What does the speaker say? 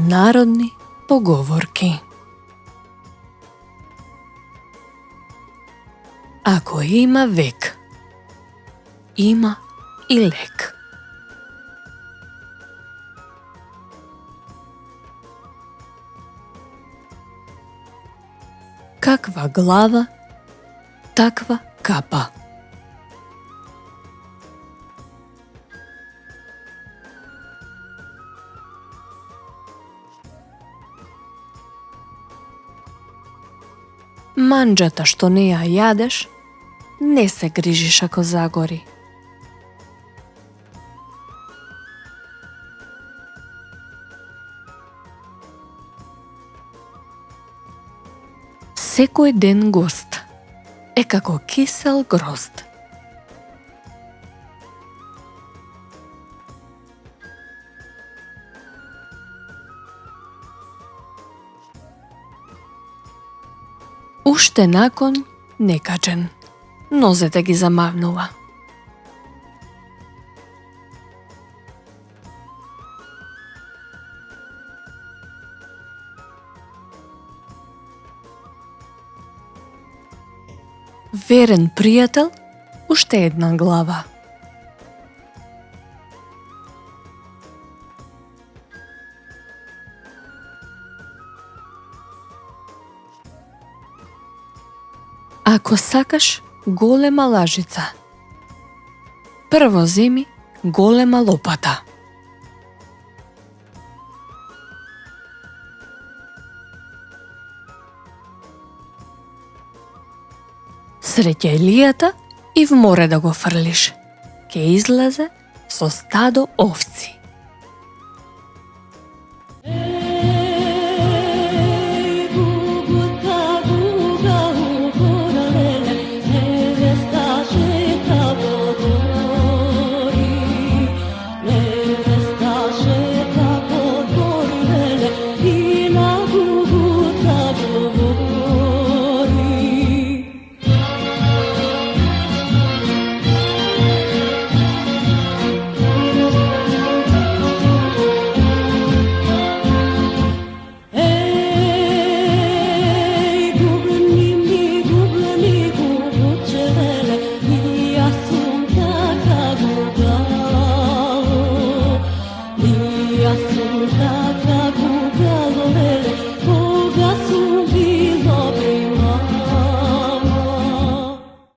Narodni pogovorki. Ako ima vek, ima i lek. Kakva glava, takva kapa. Манџата што не ја јадеш, не се грижиш ако загори. Секој ден гост е како кисел грозд. Уште након некачен, нозете ги замавнува. Верен пријател, уште една глава. Ако сакаш голема лажица, прво земи голема лопата. Среќај лијата и в море да го фрлиш, ке излезе со стадо овци.